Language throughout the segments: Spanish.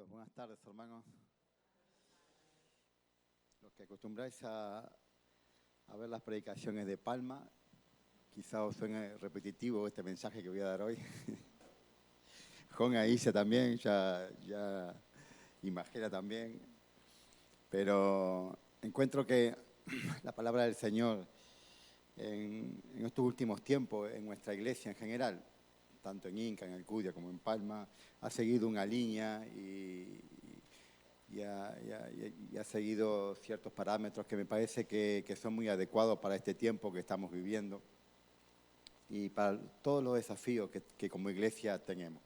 Buenas tardes, hermanos. Los que acostumbráis a ver las predicaciones de Palma, quizá os suene repetitivo este mensaje que voy a dar hoy. Jon Aiza también, ya imagina también. Pero encuentro que la palabra del Señor en estos últimos tiempos, en nuestra iglesia en general, tanto en Inca, en Alcudia como en Palma, ha seguido una línea y ha seguido ciertos parámetros que me parece que son muy adecuados para este tiempo que estamos viviendo y para todos los desafíos que como iglesia tenemos.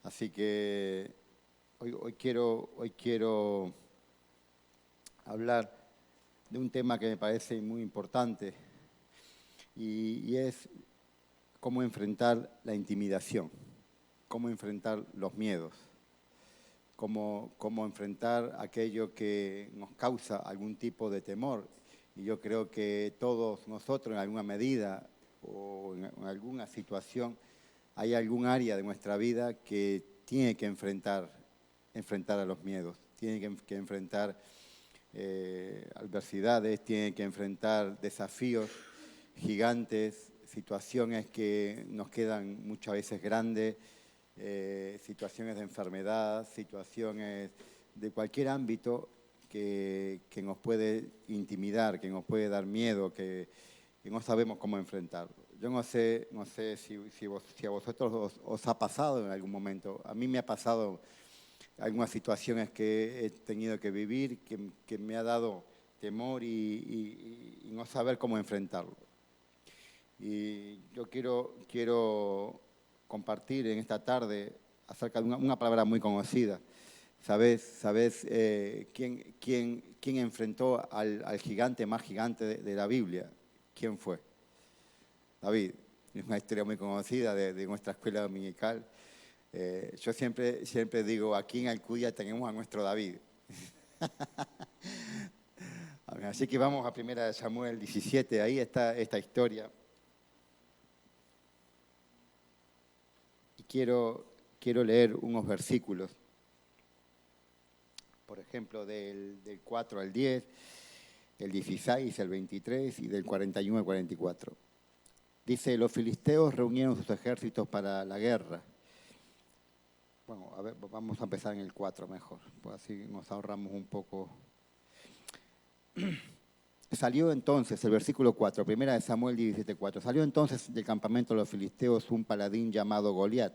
Así que hoy quiero hablar de un tema que me parece muy importante y es cómo enfrentar la intimidación, cómo enfrentar los miedos, cómo enfrentar aquello que nos causa algún tipo de temor. Y yo creo que todos nosotros en alguna medida o en alguna situación hay algún área de nuestra vida que tiene que enfrentar a los miedos, tiene que enfrentar adversidades, tiene que enfrentar desafíos gigantes, situaciones que nos quedan muchas veces grandes, situaciones de enfermedad, situaciones de cualquier ámbito que nos puede intimidar, que nos puede dar miedo, que no sabemos cómo enfrentarlo. Yo no sé si a vosotros os ha pasado en algún momento. A mí me ha pasado algunas situaciones que he tenido que vivir, que me ha dado temor y no saber cómo enfrentarlo. Y yo quiero compartir en esta tarde acerca de una palabra muy conocida. ¿Sabes quién enfrentó al gigante más gigante de la Biblia? ¿Quién fue? David. Es una historia muy conocida de nuestra escuela dominical. Yo siempre digo, aquí en Alcudia tenemos a nuestro David. Así que vamos a 1 Samuel 17, ahí está esta historia. Y quiero leer unos versículos, por ejemplo, del 4 al 10, el 16, el 23 y del 41 al 44. Dice, los filisteos reunieron sus ejércitos para la guerra. Bueno, a ver, vamos a empezar en el 4 mejor, pues así nos ahorramos un poco. Salió entonces, el versículo 4, 1 Samuel 17:4, salió entonces del campamento de los filisteos un paladín llamado Goliat,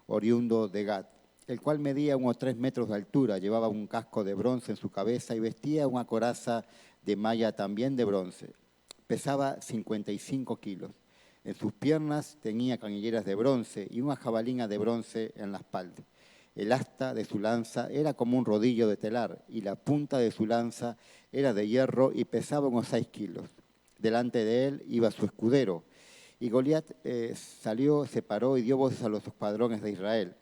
oriundo de Gat, el cual medía unos 3 metros de altura, llevaba un casco de bronce en su cabeza y vestía una coraza de malla también de bronce. Pesaba 55 kilos. En sus piernas tenía canilleras de bronce y una jabalina de bronce en la espalda. El asta de su lanza era como un rodillo de telar y la punta de su lanza era de hierro y pesaba unos 6 kilos. Delante de él iba su escudero. Y Goliat salió, se paró y dio voces a los escuadrones de Israel.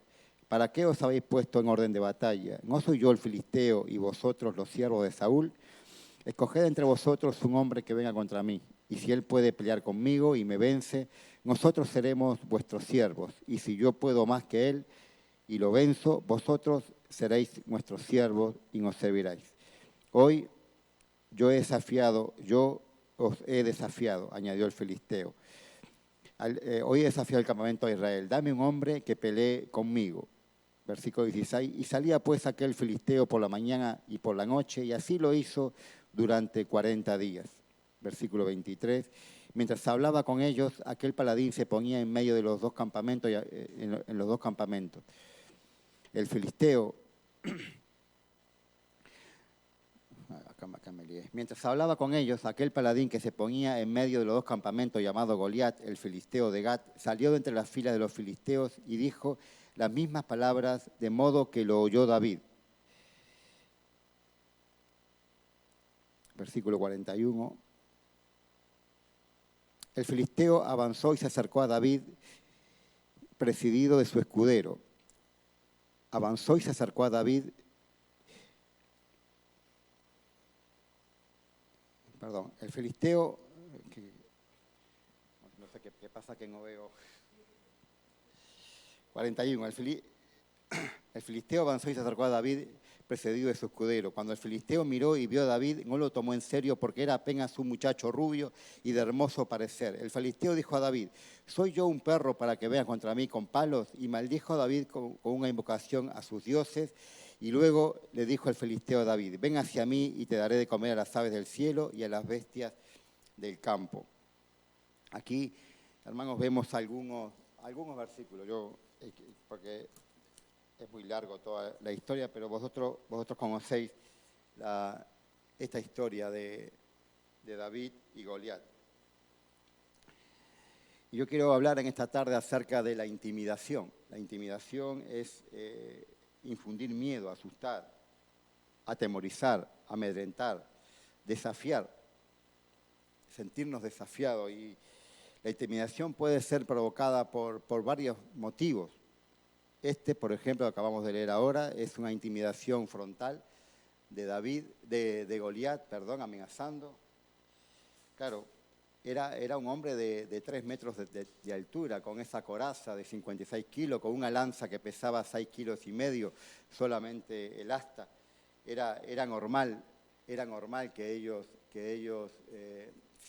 ¿Para qué os habéis puesto en orden de batalla? ¿No soy yo el filisteo y vosotros los siervos de Saúl? Escoged entre vosotros un hombre que venga contra mí. Y si él puede pelear conmigo y me vence, nosotros seremos vuestros siervos. Y si yo puedo más que él y lo venzo, vosotros seréis nuestros siervos y nos serviréis. Hoy yo os he desafiado, añadió el filisteo. Hoy he desafiado el campamento de Israel. Dame un hombre que pelee conmigo. Versículo 16. Y salía pues aquel filisteo por la mañana y por la noche, y así lo hizo durante 40 días. Versículo 23. Mientras hablaba con ellos, aquel paladín se ponía en medio de los dos campamentos, en los dos campamentos. El filisteo, acá me lié. Mientras hablaba con ellos, aquel paladín que se ponía en medio de los dos campamentos llamado Goliat, el filisteo de Gat, salió de entre las filas de los filisteos y dijo las mismas palabras, de modo que lo oyó David. Versículo 41. El filisteo avanzó y se acercó a David, presidido de su escudero. Avanzó y se acercó a David. Perdón, el filisteo, no sé qué pasa que no veo. 41, El filisteo avanzó y se acercó a David, precedido de su escudero. Cuando el filisteo miró y vio a David, no lo tomó en serio porque era apenas un muchacho rubio y de hermoso parecer. El filisteo dijo a David: ¿soy yo un perro para que vengas contra mí con palos? Y maldijo a David con una invocación a sus dioses. Y luego le dijo el filisteo a David: ven hacia mí y te daré de comer a las aves del cielo y a las bestias del campo. Aquí, hermanos, vemos algunos versículos, porque es muy largo toda la historia, pero vosotros conocéis esta historia de David y Goliat. Y yo quiero hablar en esta tarde acerca de la intimidación. La intimidación es infundir miedo, asustar, atemorizar, amedrentar, desafiar, sentirnos desafiados. Y la intimidación puede ser provocada por varios motivos. Por ejemplo, lo que acabamos de leer ahora, es una intimidación frontal de Goliat, amenazando. Claro, era un hombre de 3 metros de altura, con esa coraza de 56 kilos, con una lanza que pesaba 6,5 kilos, solamente el asta. Era normal que ellos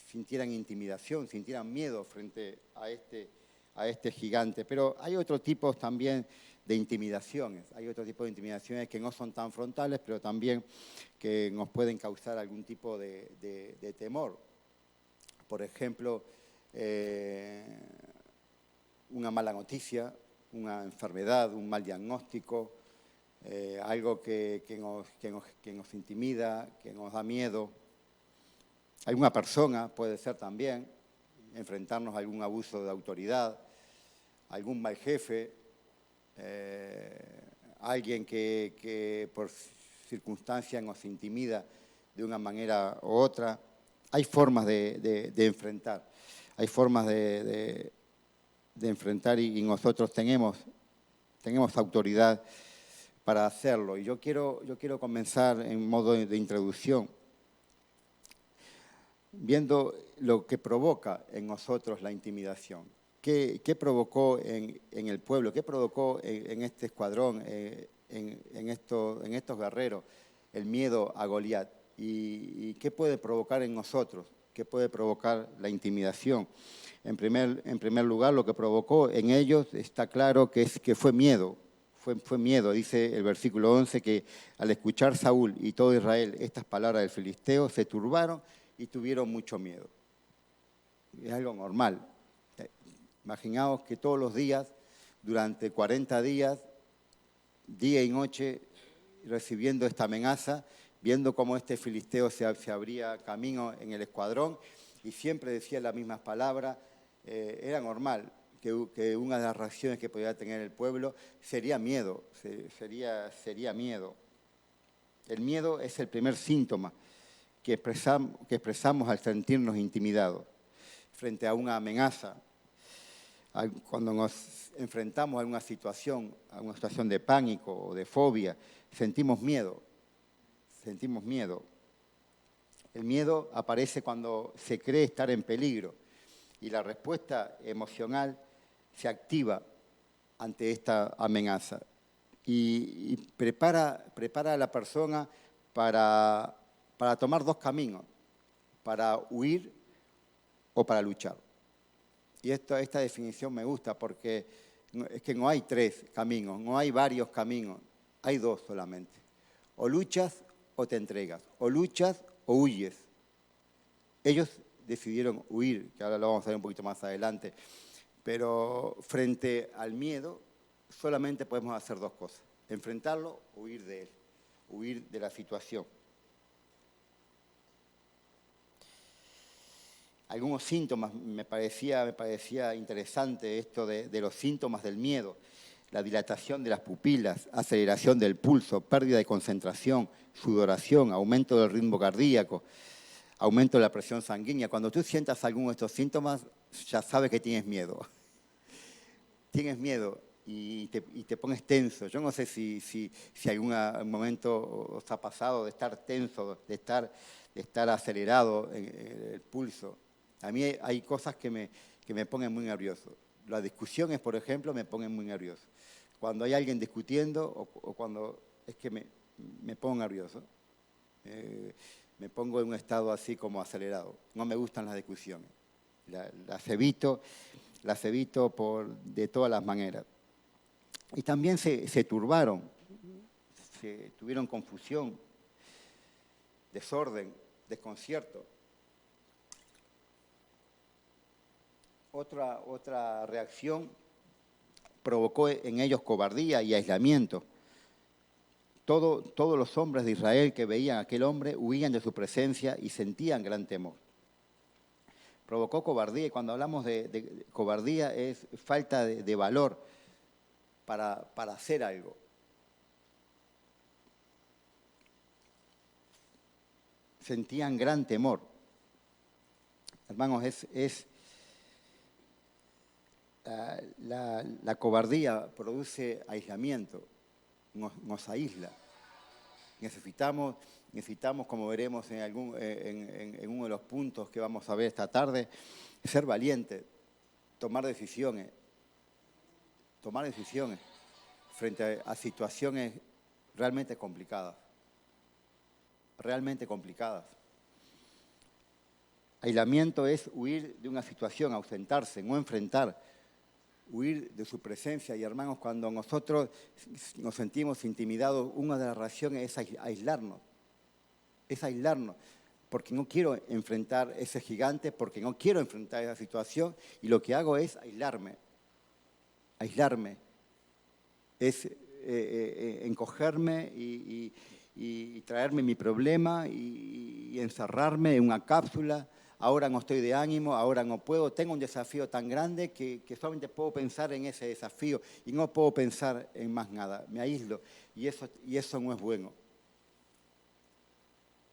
sintieran intimidación, sintieran miedo frente a este gigante. Pero hay otros tipos también de intimidaciones. Hay otro tipo de intimidaciones que no son tan frontales, pero también que nos pueden causar algún tipo de temor. Por ejemplo, una mala noticia, una enfermedad, un mal diagnóstico, algo que nos intimida, que nos da miedo. Alguna persona puede ser también, enfrentarnos a algún abuso de autoridad, algún mal jefe, alguien que por circunstancias nos intimida de una manera u otra. Hay formas de enfrentar, hay formas de enfrentar y nosotros tenemos autoridad para hacerlo. Y yo quiero comenzar en modo de introducción, viendo lo que provoca en nosotros la intimidación. ¿Qué provocó en el pueblo? ¿Qué provocó en este escuadrón, en estos guerreros, el miedo a Goliat? ¿Y qué puede provocar en nosotros? ¿Qué puede provocar la intimidación? En primer lugar, lo que provocó en ellos está claro que fue miedo. Fue miedo, dice el versículo 11, que al escuchar Saúl y todo Israel estas palabras del filisteo, se turbaron y tuvieron mucho miedo. Es algo normal. Imaginaos que todos los días, durante 40 días, día y noche, recibiendo esta amenaza, viendo cómo este filisteo se abría camino en el escuadrón y siempre decía las mismas palabras, era normal que una de las reacciones que podía tener el pueblo sería miedo, sería miedo. El miedo es el primer síntoma que expresamos al sentirnos intimidados frente a una amenaza. Cuando nos enfrentamos a una situación de pánico o de fobia, sentimos miedo. El miedo aparece cuando se cree estar en peligro y la respuesta emocional se activa ante esta amenaza y prepara a la persona para tomar 2 caminos, para huir o para luchar. Y esta definición me gusta porque es que no hay 3 caminos, no hay varios caminos, hay 2 solamente. O luchas o te entregas, o luchas o huyes. Ellos decidieron huir, que ahora lo vamos a ver un poquito más adelante, pero frente al miedo solamente podemos hacer 2 cosas, enfrentarlo o huir de él, huir de la situación. Algunos síntomas, me parecía interesante esto de los síntomas del miedo. La dilatación de las pupilas, aceleración del pulso, pérdida de concentración, sudoración, aumento del ritmo cardíaco, aumento de la presión sanguínea. Cuando tú sientas alguno de estos síntomas, ya sabes que tienes miedo. Tienes miedo y te pones tenso. Yo no sé si algún momento os ha pasado de estar tenso, de estar acelerado en el pulso. A mí hay cosas que me ponen muy nervioso. Las discusiones, por ejemplo, me ponen muy nervioso. cuando hay alguien discutiendo o cuando es que me pongo nervioso. Me pongo en un estado así como acelerado. No me gustan las discusiones. Las evito de todas las maneras. Y también se turbaron, tuvieron confusión, desorden, desconcierto. Otra reacción provocó en ellos cobardía y aislamiento. Todos los hombres de Israel que veían a aquel hombre huían de su presencia y sentían gran temor. Provocó cobardía, y cuando hablamos de cobardía es falta de valor para hacer algo. Sentían gran temor. Hermanos, la cobardía produce aislamiento, nos aísla. Necesitamos, como veremos en uno de los puntos que vamos a ver esta tarde, ser valientes, tomar decisiones frente a situaciones realmente complicadas. Aislamiento es huir de una situación, ausentarse, no enfrentar, huir de su presencia. Y hermanos, cuando nosotros nos sentimos intimidados, una de las reacciones es aislarnos. Porque no quiero enfrentar ese gigante, porque no quiero enfrentar esa situación, y lo que hago es aislarme. Es encogerme y traerme mi problema y encerrarme en una cápsula. Ahora no estoy de ánimo, ahora no puedo, tengo un desafío tan grande que solamente puedo pensar en ese desafío y no puedo pensar en más nada. Me aíslo y eso no es bueno.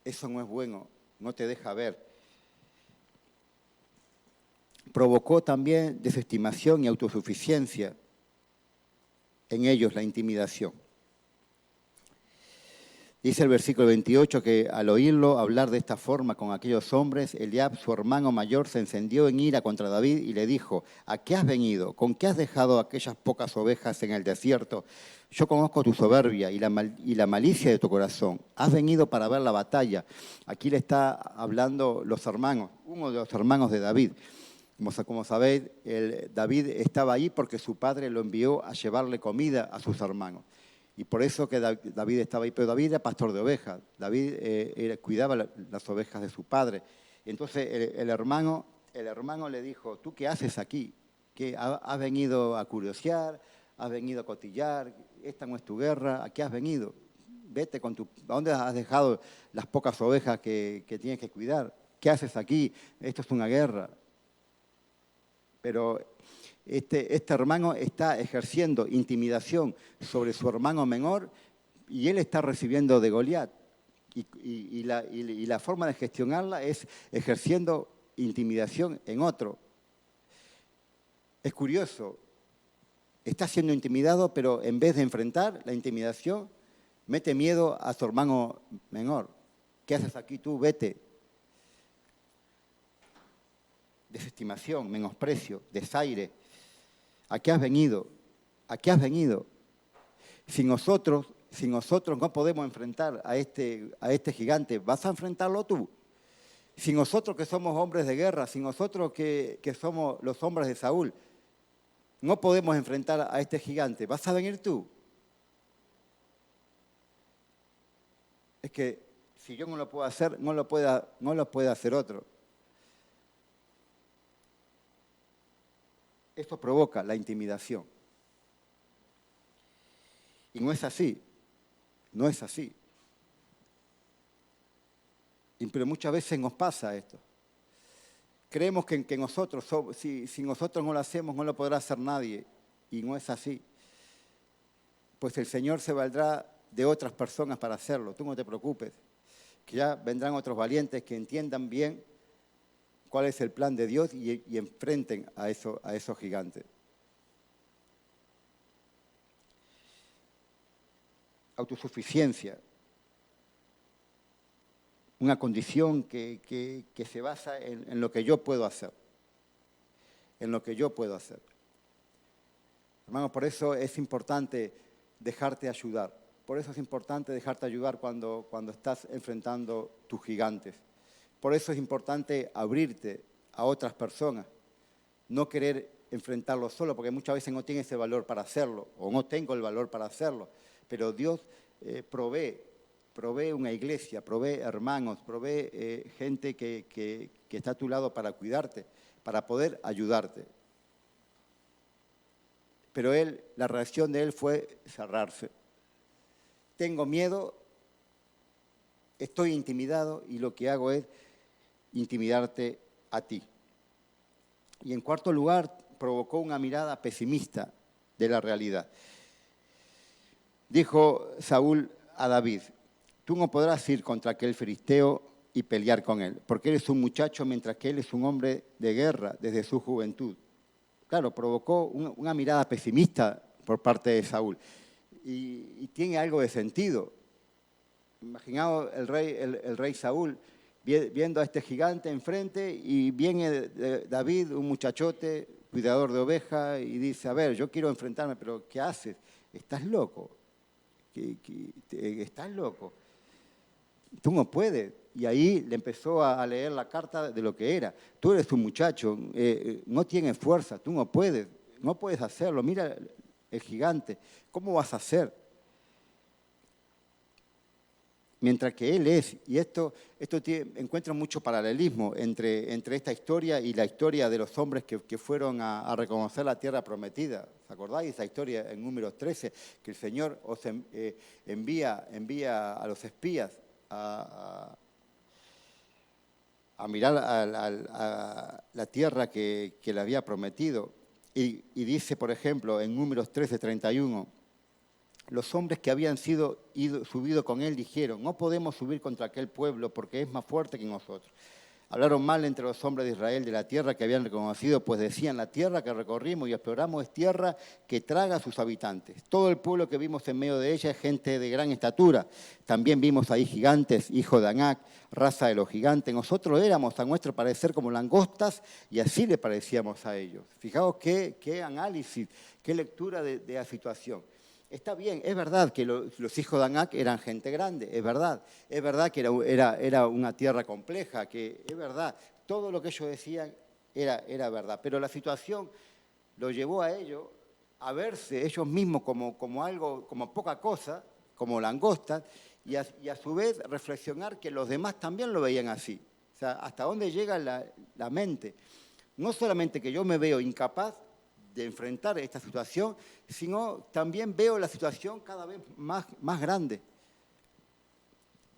Eso no es bueno, no te deja ver. Provocó también desestimación y autosuficiencia en ellos, la intimidación. Dice el versículo 28 que al oírlo hablar de esta forma con aquellos hombres, Eliab, su hermano mayor, se encendió en ira contra David y le dijo: ¿a qué has venido? ¿Con qué has dejado aquellas pocas ovejas en el desierto? Yo conozco tu soberbia y la malicia de tu corazón. Has venido para ver la batalla. Aquí le está hablando los hermanos, uno de los hermanos de David. Como sabéis, David estaba ahí porque su padre lo envió a llevarle comida a sus hermanos. Y por eso que David estaba ahí. Pero David era pastor de ovejas. David cuidaba las ovejas de su padre. Entonces el hermano le dijo: ¿tú qué haces aquí? ¿Qué, has venido a curiosear? ¿Has venido a cotillar? Esta no es tu guerra. ¿A qué has venido? Vete ¿a dónde has dejado las pocas ovejas que tienes que cuidar? ¿Qué haces aquí? Esto es una guerra. Pero este hermano está ejerciendo intimidación sobre su hermano menor y él está recibiendo de Goliat. Y la forma de gestionarla es ejerciendo intimidación en otro. Es curioso, está siendo intimidado, pero en vez de enfrentar la intimidación, mete miedo a su hermano menor. ¿Qué haces aquí tú? Vete. Desestimación, menosprecio, desaire. ¿A qué has venido? ¿A qué has venido? Si nosotros no podemos enfrentar a este gigante, ¿vas a enfrentarlo tú? Si nosotros que somos hombres de guerra, si nosotros que somos los hombres de Saúl, no podemos enfrentar a este gigante, ¿vas a venir tú? Es que si yo no lo puedo hacer, no lo puede hacer otro. Esto provoca la intimidación. Y no es así. Pero muchas veces nos pasa esto. Creemos que nosotros, si nosotros no lo hacemos, no lo podrá hacer nadie. Y no es así. Pues el Señor se valdrá de otras personas para hacerlo. Tú no te preocupes. Que ya vendrán otros valientes que entiendan bien cuál es el plan de Dios y enfrenten a esos gigantes. Autosuficiencia. Una condición que se basa en lo que yo puedo hacer. Hermano, por eso es importante dejarte ayudar. Por eso es importante dejarte ayudar cuando estás enfrentando tus gigantes. Por eso es importante abrirte a otras personas. No querer enfrentarlo solo, porque muchas veces no tienes el valor para hacerlo, o no tengo el valor para hacerlo. Pero Dios provee una iglesia, provee hermanos, provee gente que está a tu lado para cuidarte, para poder ayudarte. Pero la reacción de él fue cerrarse. Tengo miedo, estoy intimidado y lo que hago es intimidarte a ti. Y en cuarto lugar, provocó una mirada pesimista de la realidad. Dijo Saúl a David, tú no podrás ir contra aquel filisteo y pelear con él, porque eres un muchacho mientras que él es un hombre de guerra desde su juventud. Claro, provocó una mirada pesimista por parte de Saúl. Y tiene algo de sentido. Imaginaos el rey Saúl viendo a este gigante enfrente y viene David, un muchachote, cuidador de ovejas, y dice, a ver, yo quiero enfrentarme, pero ¿qué haces? ¿Estás loco? ¿Estás loco? Tú no puedes. Y ahí le empezó a leer la carta de lo que era. Tú eres un muchacho, no tienes fuerza, tú no puedes hacerlo. Mira el gigante, ¿cómo vas a hacer? Mientras que él es, y esto encuentra mucho paralelismo entre esta historia y la historia de los hombres que fueron a reconocer la tierra prometida. ¿Os acordáis esa historia en Números 13? Que el Señor os envía a los espías a mirar a la tierra que le había prometido. Y dice, por ejemplo, en Números 13:31, los hombres que habían subido con él dijeron, no podemos subir contra aquel pueblo porque es más fuerte que nosotros. Hablaron mal entre los hombres de Israel de la tierra que habían reconocido, pues decían, la tierra que recorrimos y exploramos es tierra que traga a sus habitantes. Todo el pueblo que vimos en medio de ella es gente de gran estatura. También vimos ahí gigantes, hijos de Anac, raza de los gigantes. Nosotros éramos, a nuestro parecer, como langostas y así le parecíamos a ellos. Fijaos qué análisis, qué lectura de la situación. Está bien, es verdad que los hijos de Anac eran gente grande, es verdad que era una tierra compleja, que es verdad, todo lo que ellos decían era verdad, pero la situación lo llevó a ellos a verse ellos mismos como algo, como poca cosa, como langostas, y a su vez reflexionar que los demás también lo veían así. O sea, hasta dónde llega la mente. No solamente que yo me veo incapaz de enfrentar esta situación, sino también veo la situación cada vez más grande.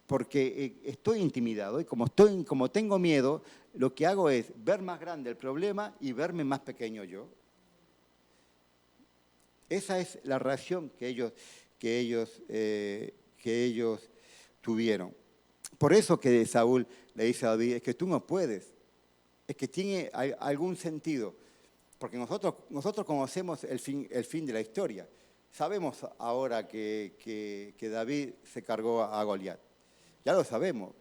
Porque estoy intimidado y como tengo miedo, lo que hago es ver más grande el problema y verme más pequeño yo. Esa es la reacción que ellos tuvieron. Por eso que Saúl le dice a David, es que tú no puedes, es que tiene algún sentido. Porque nosotros conocemos el fin de la historia. Sabemos ahora que David se cargó a Goliat. Ya lo sabemos.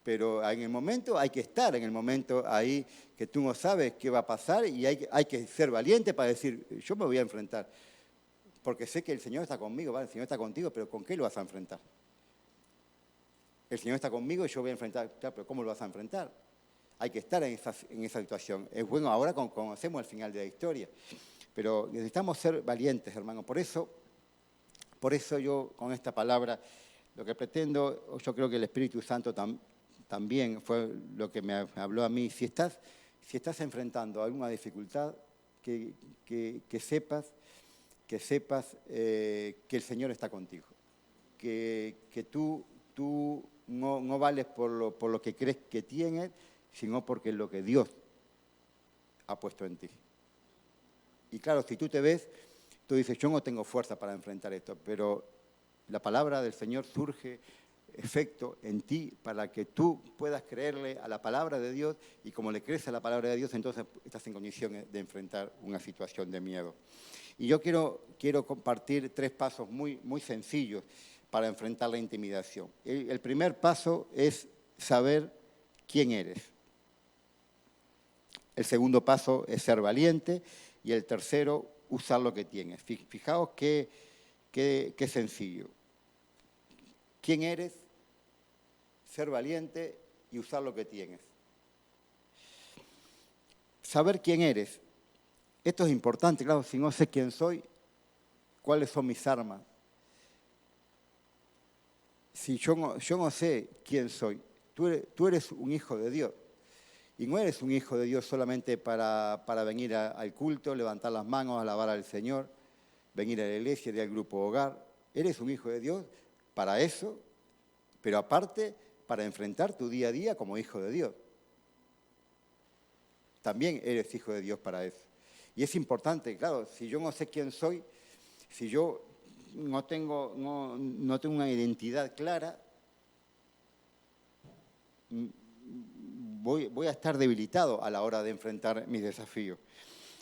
Pero en el momento hay que estar, en el momento ahí que tú no sabes qué va a pasar y hay que ser valiente para decir, yo me voy a enfrentar. Porque sé que el Señor está conmigo, ¿vale? El Señor está contigo, pero ¿con qué lo vas a enfrentar? El Señor está conmigo y yo voy a enfrentar, pero ¿cómo lo vas a enfrentar? Hay que estar en esa situación. Es bueno, ahora conocemos el final de la historia, pero necesitamos ser valientes, hermano. Por eso yo con esta palabra, lo que pretendo, yo creo que el Espíritu Santo también fue lo que me habló a mí. Si estás enfrentando alguna dificultad, que sepas que el Señor está contigo, que tú no vales por lo que crees que tienes, sino porque es lo que Dios ha puesto en ti. Y claro, si tú te ves, tú dices, yo no tengo fuerza para enfrentar esto, pero la palabra del Señor surge efecto en ti para que tú puedas creerle a la palabra de Dios y como le crees a la palabra de Dios, entonces estás en condiciones de enfrentar una situación de miedo. Y yo quiero compartir 3 pasos muy, muy sencillos para enfrentar la intimidación. El primer paso es saber quién eres. El segundo paso es ser valiente y el tercero, usar lo que tienes. Fijaos qué sencillo. ¿Quién eres? Ser valiente y usar lo que tienes. Saber quién eres. Esto es importante, claro, si no sé quién soy, ¿cuáles son mis armas? Si yo no sé quién soy, tú eres un hijo de Dios. Y no eres un hijo de Dios solamente para venir al culto, levantar las manos, alabar al Señor, venir a la iglesia, ir al grupo hogar. Eres un hijo de Dios para eso, pero aparte para enfrentar tu día a día como hijo de Dios. También eres hijo de Dios para eso. Y es importante, claro, si yo no sé quién soy, si yo no tengo una identidad clara, voy a estar debilitado a la hora de enfrentar mis desafíos.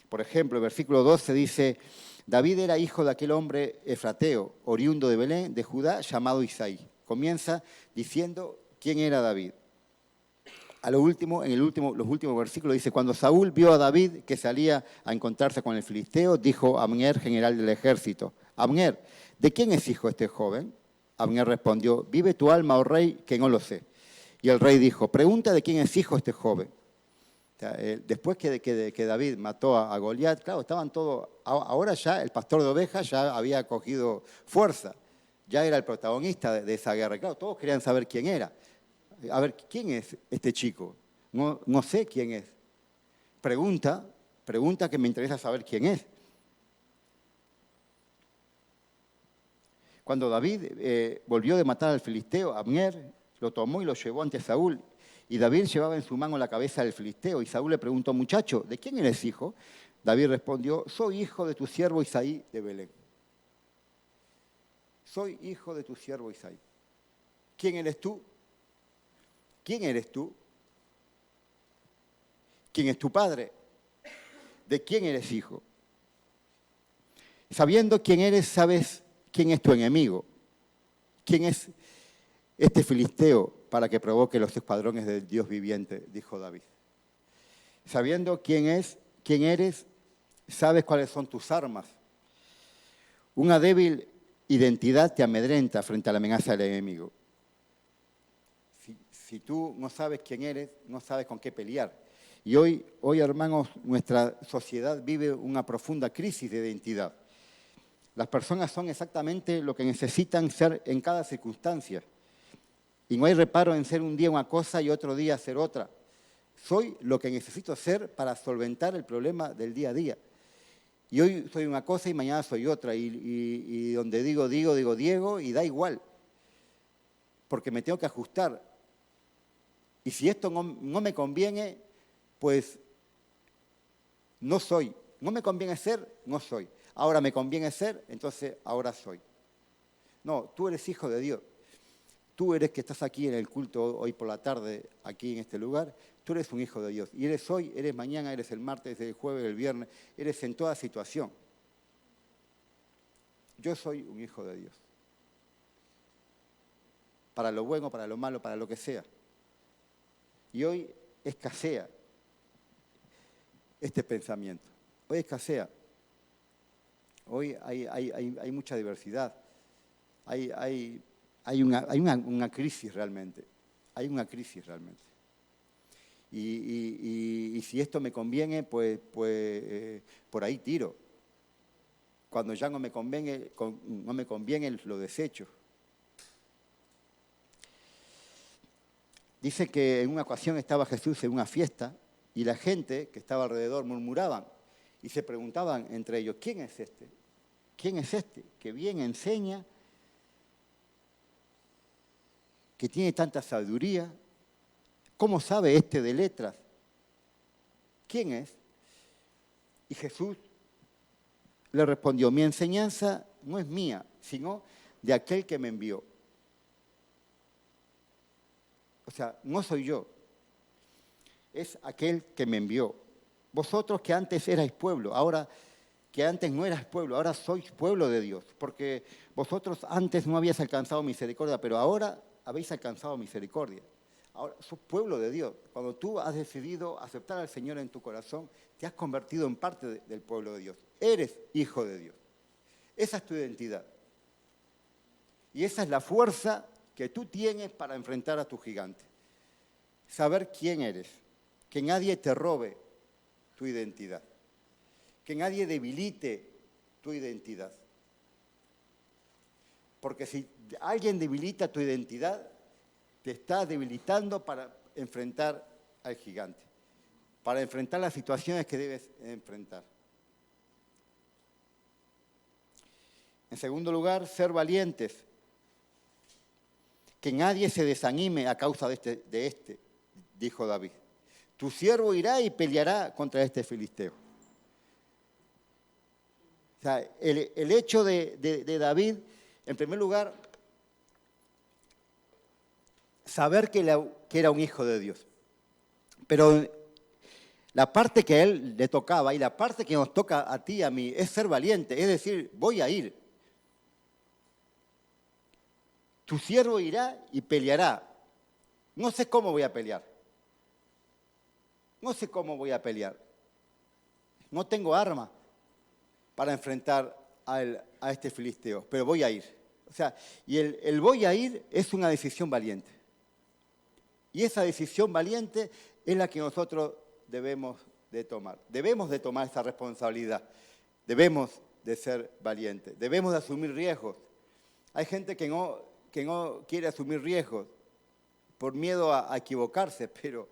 Por ejemplo, el versículo 12 dice, David era hijo de aquel hombre efrateo, oriundo de Belén, de Judá, llamado Isaí. Comienza diciendo quién era David. A lo último, los últimos versículos dice, cuando Saúl vio a David que salía a encontrarse con el filisteo, dijo a Abner, general del ejército, Abner, ¿de quién es hijo este joven? Abner respondió, vive tu alma, oh rey, que no lo sé. Y el rey dijo, pregunta de quién es hijo este joven. O sea, después que David mató a Goliat, claro, estaban todos, ahora ya el pastor de ovejas ya había cogido fuerza, ya era el protagonista de esa guerra. Claro, todos querían saber quién era. A ver, ¿quién es este chico? No sé quién es. Pregunta que me interesa saber quién es. Cuando David volvió de matar al filisteo, Abner lo tomó y lo llevó ante Saúl. Y David llevaba en su mano la cabeza del filisteo. Y Saúl le preguntó, muchacho, ¿de quién eres hijo? David respondió, soy hijo de tu siervo Isaí de Belén. Soy hijo de tu siervo Isaí. ¿Quién eres tú? ¿Quién eres tú? ¿Quién es tu padre? ¿De quién eres hijo? Sabiendo quién eres, sabes quién es tu enemigo. ¿Quién es este filisteo para que provoque los escuadrones del Dios viviente? Dijo David. Sabiendo quién eres, sabes cuáles son tus armas. Una débil identidad te amedrenta frente a la amenaza del enemigo. Si tú no sabes quién eres, no sabes con qué pelear. Y hoy, hermanos, nuestra sociedad vive una profunda crisis de identidad. Las personas son exactamente lo que necesitan ser en cada circunstancia. Y no hay reparo en ser un día una cosa y otro día ser otra. Soy lo que necesito ser para solventar el problema del día a día. Y hoy soy una cosa y mañana soy otra. Y donde digo Diego, y da igual. Porque me tengo que ajustar. Y si esto no me conviene, pues no soy. No me conviene ser, no soy. Ahora me conviene ser, entonces ahora soy. No, tú eres hijo de Dios. Tú eres que estás aquí en el culto hoy por la tarde, aquí en este lugar. Tú eres un hijo de Dios. Y eres hoy, eres mañana, eres el martes, eres el jueves, el viernes. Eres en toda situación. Yo soy un hijo de Dios. Para lo bueno, para lo malo, para lo que sea. Y hoy escasea este pensamiento. Hoy escasea. Hoy hay mucha diversidad. Hay una crisis realmente. Hay una crisis realmente. Y si esto me conviene, pues por ahí tiro. Cuando ya no me conviene, lo desecho. Dice que en una ocasión estaba Jesús en una fiesta y la gente que estaba alrededor murmuraban y se preguntaban entre ellos, ¿quién es este? ¿Quién es este? Que bien enseña, que tiene tanta sabiduría. ¿Cómo sabe este de letras? ¿Quién es? Y Jesús le respondió, mi enseñanza no es mía, sino de aquel que me envió. O sea, no soy yo, es aquel que me envió. Vosotros que antes erais pueblo, ahora que antes no eras pueblo, ahora sois pueblo de Dios, porque vosotros antes no habíais alcanzado misericordia, pero ahora habéis alcanzado misericordia. Ahora, sos pueblo de Dios. Cuando tú has decidido aceptar al Señor en tu corazón, te has convertido en parte del pueblo de Dios. Eres hijo de Dios. Esa es tu identidad. Y esa es la fuerza que tú tienes para enfrentar a tu gigante. Saber quién eres. Que nadie te robe tu identidad. Que nadie debilite tu identidad. Porque si alguien debilita tu identidad, te está debilitando para enfrentar al gigante, para enfrentar las situaciones que debes enfrentar. En segundo lugar, ser valientes. Que nadie se desanime a causa de este, dijo David. Tu siervo irá y peleará contra este filisteo. O sea, el hecho de David, en primer lugar, saber que era un hijo de Dios. Pero la parte que a él le tocaba y la parte que nos toca a ti y a mí es ser valiente, es decir, voy a ir. Tu siervo irá y peleará. No sé cómo voy a pelear. No sé cómo voy a pelear. No tengo arma para enfrentar a este filisteo, pero voy a ir. O sea, y el voy a ir es una decisión valiente. Y esa decisión valiente es la que nosotros debemos de tomar. Debemos de tomar esa responsabilidad. Debemos de ser valientes. Debemos de asumir riesgos. Hay gente que no quiere asumir riesgos por miedo a equivocarse, pero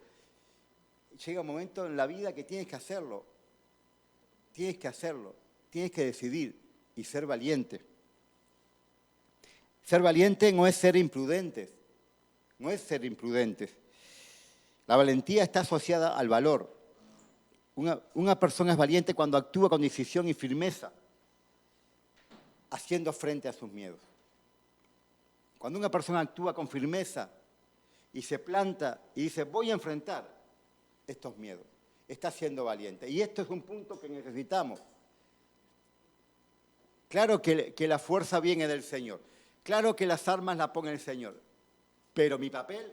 llega un momento en la vida que tienes que hacerlo. Tienes que hacerlo. Tienes que decidir y ser valiente. Ser valiente no es ser imprudentes. No es ser imprudentes. La valentía está asociada al valor. Una persona es valiente cuando actúa con decisión y firmeza, haciendo frente a sus miedos. Cuando una persona actúa con firmeza y se planta y dice, voy a enfrentar estos miedos, está siendo valiente. Y esto es un punto que necesitamos. Claro que la fuerza viene del Señor. Claro que las armas las pone el Señor. Pero mi papel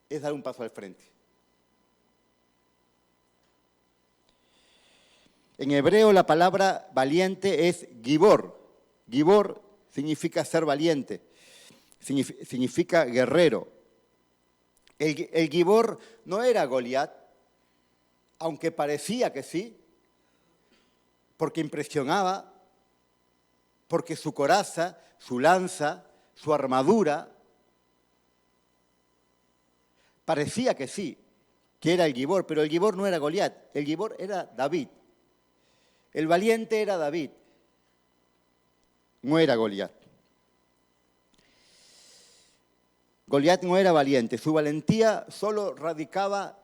es dar un paso al frente. En hebreo la palabra valiente es gibor. Gibor significa ser valiente, significa guerrero. El gibor no era Goliat, aunque parecía que sí, porque impresionaba, porque su coraza, su lanza, su armadura, parecía que sí, que era el gibor, pero el gibor no era Goliat, el gibor era David. El valiente era David, no era Goliat. Goliat no era valiente, su valentía solo radicaba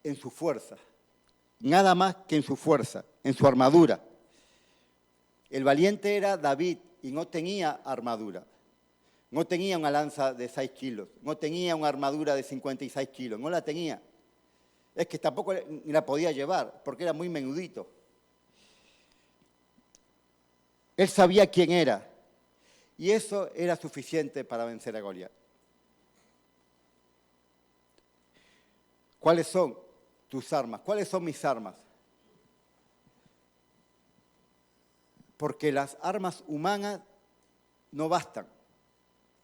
en su fuerza, nada más que en su fuerza, en su armadura. El valiente era David y no tenía armadura. No tenía una lanza de 6 kilos, no tenía una armadura de 56 kilos, no la tenía. Es que tampoco la podía llevar porque era muy menudito. Él sabía quién era y eso era suficiente para vencer a Goliat. ¿Cuáles son tus armas? ¿Cuáles son mis armas? Porque las armas humanas no bastan.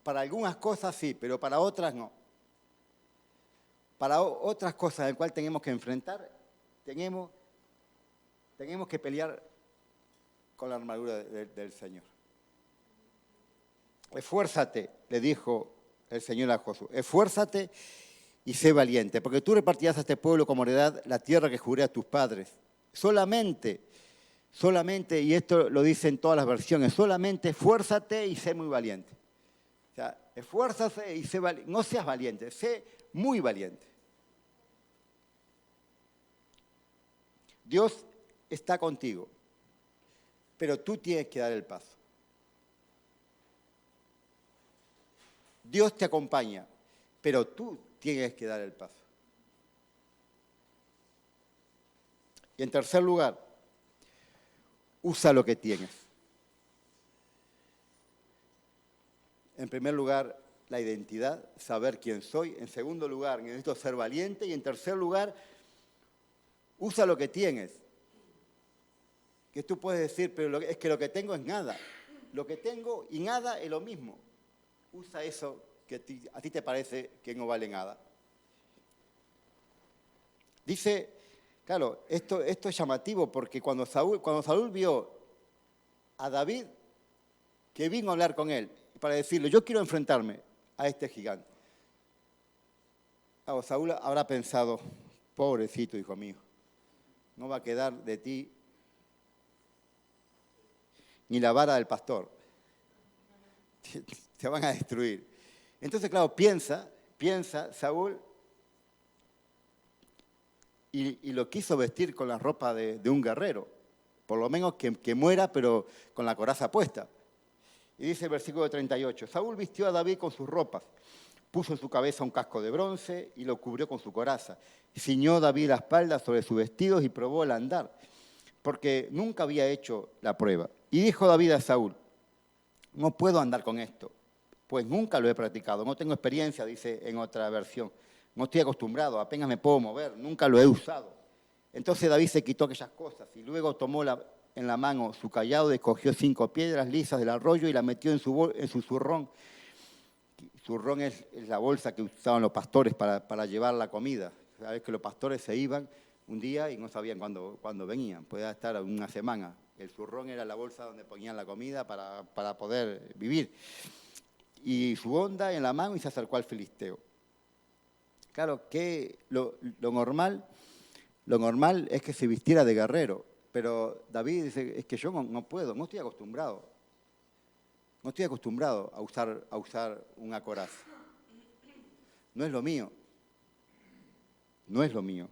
Para algunas cosas sí, pero para otras no. Para otras cosas en las cuales tenemos que enfrentar, tenemos que pelear con la armadura del Señor. Esfuérzate, le dijo el Señor a Josué, esfuérzate y sé valiente, porque tú repartirás a este pueblo como heredad la tierra que juré a tus padres. Solamente, y esto lo dicen todas las versiones, solamente esfuérzate y sé muy valiente. O sea, esfuérzate y sé valiente. No seas valiente, sé muy valiente. Dios está contigo, pero tú tienes que dar el paso. Dios te acompaña, pero tú tienes que dar el paso. Y en tercer lugar, usa lo que tienes. En primer lugar, la identidad, saber quién soy. En segundo lugar, necesito ser valiente. Y en tercer lugar, usa lo que tienes. Que tú puedes decir, pero es que lo que tengo es nada. Lo que tengo y nada es lo mismo. Usa eso que a ti te parece que no vale nada. Dice, claro, esto es llamativo porque cuando Saúl vio a David, que vino a hablar con él para decirle, yo quiero enfrentarme a este gigante. Claro, Saúl habrá pensado, pobrecito hijo mío, no va a quedar de ti ni la vara del pastor. Te van a destruir. Entonces, claro, piensa Saúl y lo quiso vestir con la ropa de un guerrero. Por lo menos que muera, pero con la coraza puesta. Y dice el versículo 38, Saúl vistió a David con sus ropas, puso en su cabeza un casco de bronce y lo cubrió con su coraza. Ciñó David la espalda sobre sus vestidos y probó el andar, porque nunca había hecho la prueba. Y dijo David a Saúl, no puedo andar con esto, pues nunca lo he practicado, no tengo experiencia, dice en otra versión. No estoy acostumbrado, apenas me puedo mover, nunca lo he usado. Entonces David se quitó aquellas cosas y luego tomó en la mano su cayado y cogió 5 piedras lisas del arroyo y la metió en su zurrón. Zurrón es la bolsa que usaban los pastores para llevar la comida. Sabes que los pastores se iban un día y no sabían cuándo venían, podía estar una semana. El zurrón era la bolsa donde ponían la comida para poder vivir. Y su honda en la mano y se acercó al filisteo. Claro que lo normal es que se vistiera de guerrero, pero David dice, es que yo no puedo, no estoy acostumbrado. No estoy acostumbrado a usar una coraza. No es lo mío. No es lo mío.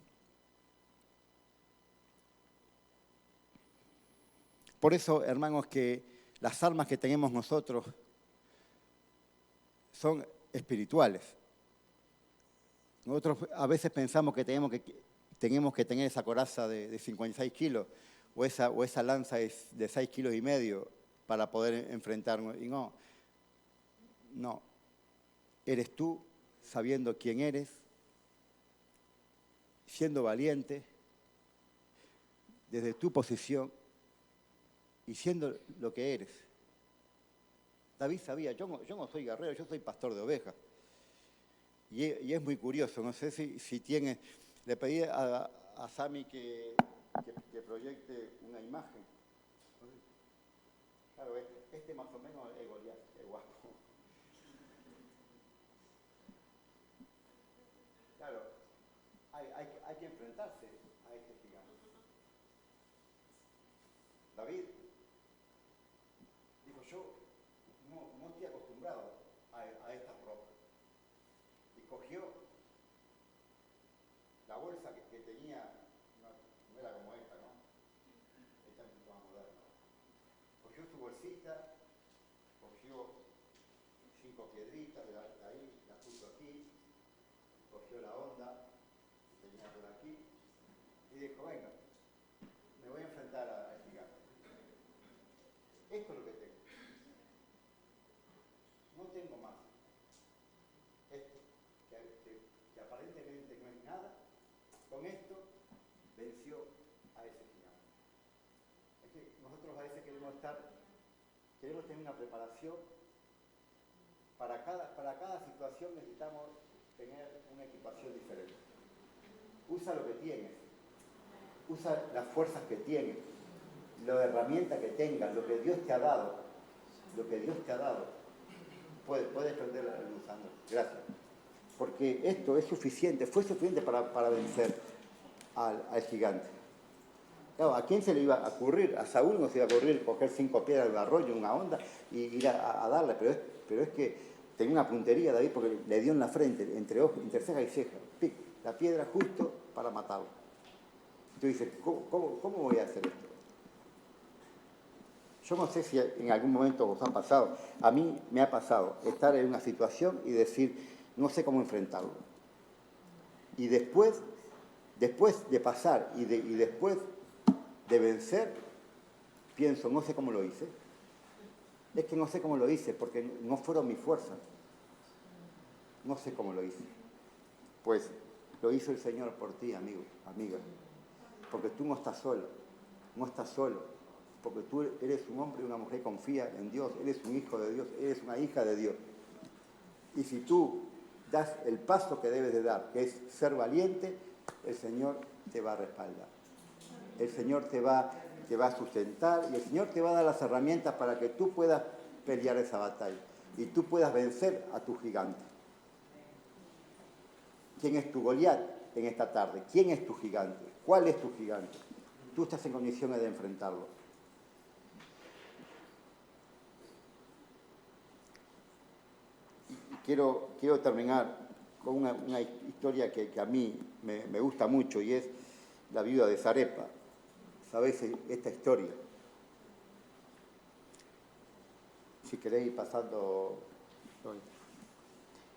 Por eso, hermanos, que las armas que tenemos nosotros son espirituales. Nosotros a veces pensamos que tenemos que tener esa coraza de 56 kilos o esa lanza de 6 kilos y medio para poder enfrentarnos. Y no. Eres tú sabiendo quién eres, siendo valiente, desde tu posición y siendo lo que eres. David sabía, yo no soy guerrero, yo soy pastor de ovejas. Y es muy curioso, no sé si tiene... Le pedí a Sami que proyecte una imagen. Claro, este más o menos es Goliat, es guapo. Claro, hay que enfrentarse a este gigante. David dijo, yo no estoy acostumbrado a estas ropas. Y cogió la bolsa que tenía, no era como esta, ¿no? Esta es mucho más moderna. Cogió su bolsita, cogió 5 piedritas de ahí, las puso aquí, cogió la onda que tenía por aquí y dijo, venga, me voy a enfrentar al gigante. Esto es lo que tengo. No tengo más. Esto, que aparentemente no es nada, con esto venció a ese gigante. Es que nosotros a veces queremos tener una preparación. Para cada situación necesitamos tener una equipación diferente. Usa lo que tienes, usa las fuerzas que tienes, las herramientas que tengas, lo que Dios te ha dado, puedes prenderla usando. Gracias. Porque esto es suficiente, fue suficiente para vencer al gigante. Claro, ¿a quién se le iba a ocurrir? A Saúl no se iba a ocurrir coger 5 piedras del arroyo, una onda, y ir a darle, pero es que tenía una puntería David porque le dio en la frente, entre ceja y ceja, ¡pic! La piedra justo para matarlo. Entonces dice, ¿cómo voy a hacer esto? Yo no sé si en algún momento os ha pasado, a mí me ha pasado estar en una situación y decir, no sé cómo enfrentarlo. Y después de pasar y después de vencer, pienso, no sé cómo lo hice. Es que no sé cómo lo hice porque no fueron mis fuerzas. No sé cómo lo hice. Pues lo hizo el Señor por ti, amigo, amiga. Porque tú no estás solo, no estás solo. Porque tú eres un hombre y una mujer que confía en Dios, eres un hijo de Dios, eres una hija de Dios. Y si tú das el paso que debes de dar, que es ser valiente, el Señor te va a respaldar. El Señor te va a sustentar y el Señor te va a dar las herramientas para que tú puedas pelear esa batalla y tú puedas vencer a tu gigante. ¿Quién es tu Goliat en esta tarde? ¿Quién es tu gigante? ¿Cuál es tu gigante? Tú estás en condiciones de enfrentarlo. Y quiero terminar con una historia que a mí me gusta mucho y es la viuda de Zarepa. ¿Sabéis esta historia? Si queréis ir pasando.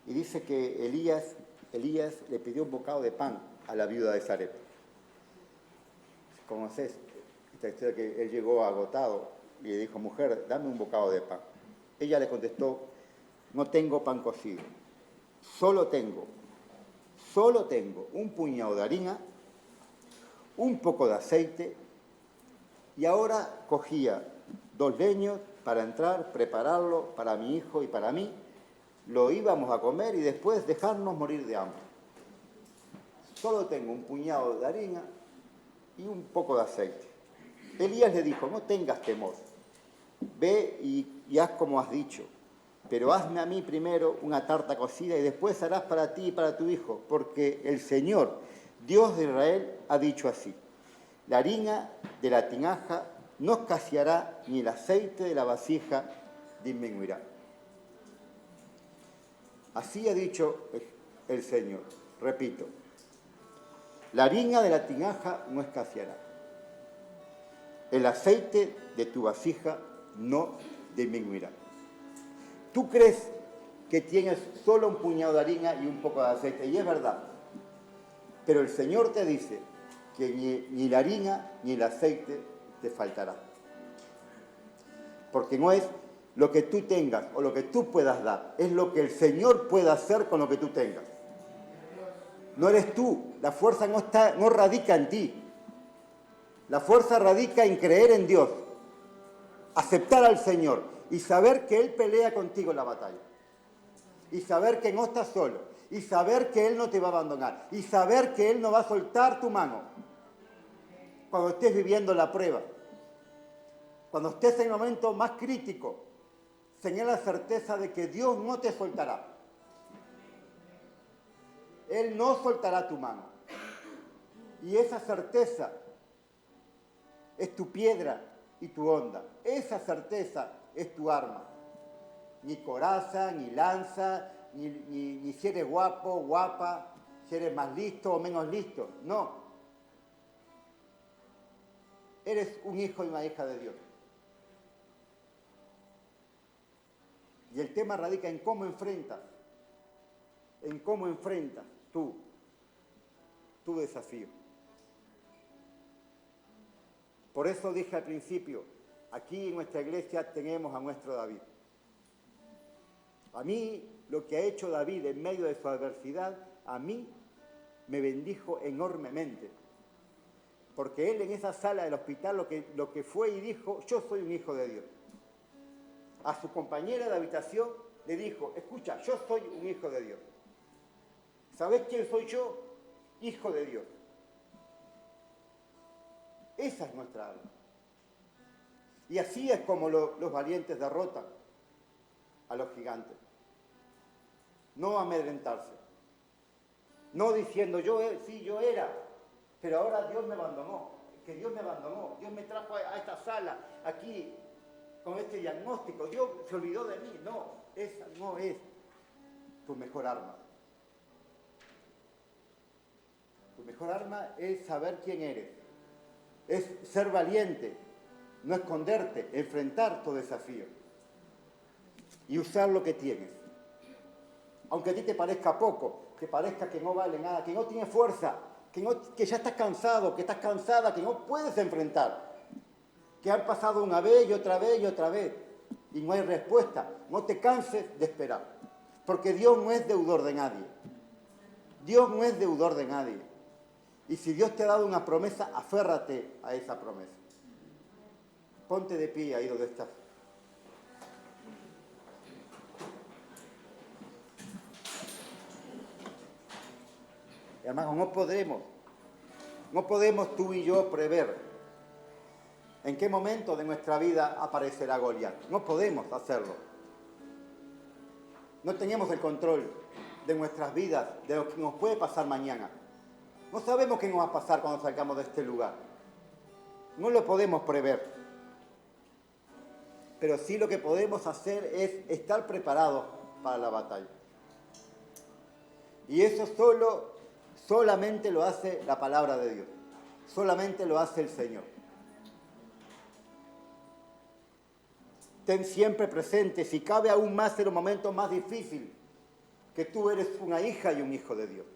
Y dice que Elías le pidió un bocado de pan a la viuda de Zarepa. ¿Conocés esta historia? Que él llegó agotado y le dijo, mujer, dame un bocado de pan. Ella le contestó, no tengo pan cocido, solo tengo un puñado de harina, un poco de aceite, y ahora cogía 2 leños para entrar, prepararlo para mi hijo y para mí, lo íbamos a comer y después dejarnos morir de hambre. Solo tengo un puñado de harina y un poco de aceite. Elías le dijo, no tengas temor, ve y haz como has dicho, pero hazme a mí primero una tarta cocida y después harás para ti y para tu hijo, porque el Señor, Dios de Israel, ha dicho así, la harina de la tinaja no escaseará ni el aceite de la vasija disminuirá. Así ha dicho el Señor. Repito, la harina de la tinaja no escaseará. El aceite de tu vasija no disminuirá. Tú crees que tienes solo un puñado de harina y un poco de aceite, y es verdad. Pero el Señor te dice que ni la harina ni el aceite te faltará. Porque no es lo que tú tengas o lo que tú puedas dar, es lo que el Señor puede hacer con lo que tú tengas. No eres tú, la fuerza no radica en ti. La fuerza radica en creer en Dios, aceptar al Señor y saber que Él pelea contigo en la batalla. Y saber que no estás solo. Y saber que Él no te va a abandonar. Y saber que Él no va a soltar tu mano cuando estés viviendo la prueba. Cuando estés en el momento más crítico, ten la certeza de que Dios no te soltará. Él no soltará tu mano. Y esa certeza es tu piedra y tu honda. Esa certeza es tu arma. Ni coraza, ni lanza, ni si eres guapo, guapa, si eres más listo o menos listo. No. Eres un hijo y una hija de Dios. Y el tema radica en cómo enfrentas tú tu desafío. Por eso dije al principio, aquí en nuestra iglesia tenemos a nuestro David. A mí, lo que ha hecho David en medio de su adversidad, a mí me bendijo enormemente. Porque él en esa sala del hospital lo que fue y dijo, yo soy un hijo de Dios. A su compañera de habitación le dijo, escucha, yo soy un hijo de Dios. ¿Sabés quién soy yo? Hijo de Dios. Esa es nuestra alma. Y así es como los valientes derrotan a los gigantes. No amedrentarse. No diciendo, yo era, pero ahora Dios me abandonó. Que Dios me abandonó. Dios me trajo a esta sala, aquí, con este diagnóstico. Dios se olvidó de mí. No, esa no es tu mejor arma. Tu mejor arma es saber quién eres. Es ser valiente, no esconderte, enfrentar tu desafío y usar lo que tienes. Aunque a ti te parezca poco, que parezca que no vale nada, que no tienes fuerza, que ya estás cansado, que estás cansada, que no puedes enfrentar, que han pasado una vez y otra vez y otra vez y no hay respuesta. No te canses de esperar. Porque Dios no es deudor de nadie. Dios no es deudor de nadie. Y si Dios te ha dado una promesa, aférrate a esa promesa. Ponte de pie ahí donde estás. Hermano, no podemos tú y yo prever en qué momento de nuestra vida aparecerá Goliat. No podemos hacerlo. No tenemos el control de nuestras vidas, de lo que nos puede pasar mañana. No sabemos qué nos va a pasar cuando salgamos de este lugar. No lo podemos prever. Pero sí lo que podemos hacer es estar preparados para la batalla. Y eso solamente lo hace la palabra de Dios. Solamente lo hace el Señor. Ten siempre presente, si cabe aún más en los momentos más difíciles, que tú eres una hija y un hijo de Dios.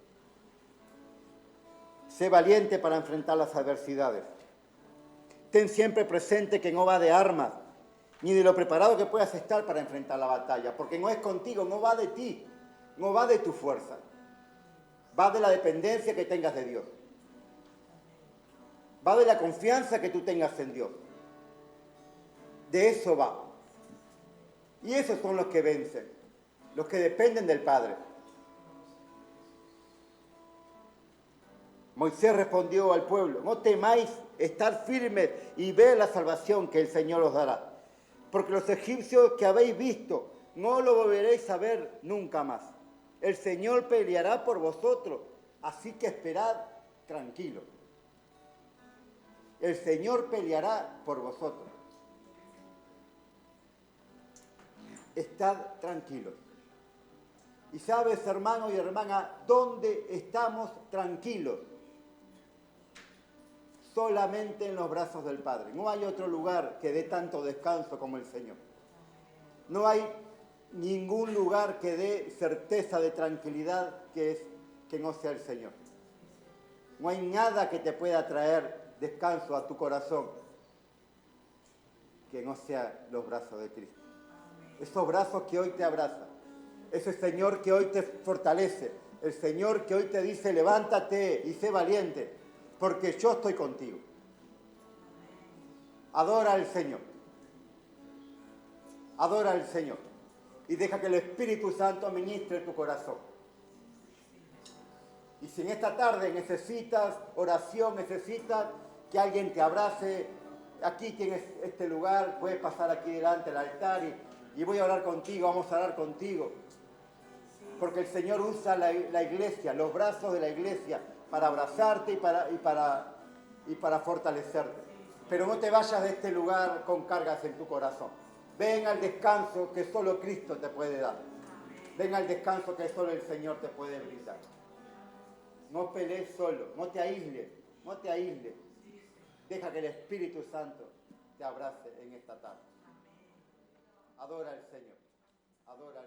Sé valiente para enfrentar las adversidades. Ten siempre presente que no va de armas, ni de lo preparado que puedas estar para enfrentar la batalla, porque no es contigo, no va de ti, no va de tu fuerza, va de la dependencia que tengas de Dios, va de la confianza que tú tengas en Dios. De eso va. Y esos son los que vencen, los que dependen del Padre. Moisés respondió al pueblo: no temáis, estar firmes y ver la salvación que el Señor os dará. Porque los egipcios que habéis visto, no lo volveréis a ver nunca más. El Señor peleará por vosotros, así que esperad tranquilos. El Señor peleará por vosotros. Estad tranquilos. Y sabes, hermano y hermana, ¿dónde estamos tranquilos? Solamente en los brazos del Padre. No hay otro lugar que dé tanto descanso como el Señor. No hay ningún lugar que dé certeza de tranquilidad que no sea el Señor. No hay nada que te pueda traer descanso a tu corazón que no sea los brazos de Cristo. Esos brazos que hoy te abrazan, ese Señor que hoy te fortalece, el Señor que hoy te dice: levántate y sé valiente, porque yo estoy contigo. Adora al Señor. Adora al Señor. Y deja que el Espíritu Santo ministre tu corazón. Y si en esta tarde necesitas oración, necesitas que alguien te abrace, aquí tienes este lugar, puedes pasar aquí delante del altar y voy a orar contigo, vamos a orar contigo. Porque el Señor usa la iglesia, los brazos de la iglesia, para abrazarte y para fortalecerte. Pero no te vayas de este lugar con cargas en tu corazón. Ven al descanso que solo Cristo te puede dar. Ven al descanso que solo el Señor te puede brindar. No pelees solo, no te aísles, no te aísles. Deja que el Espíritu Santo te abrace en esta tarde. Adora al Señor, adora al Señor.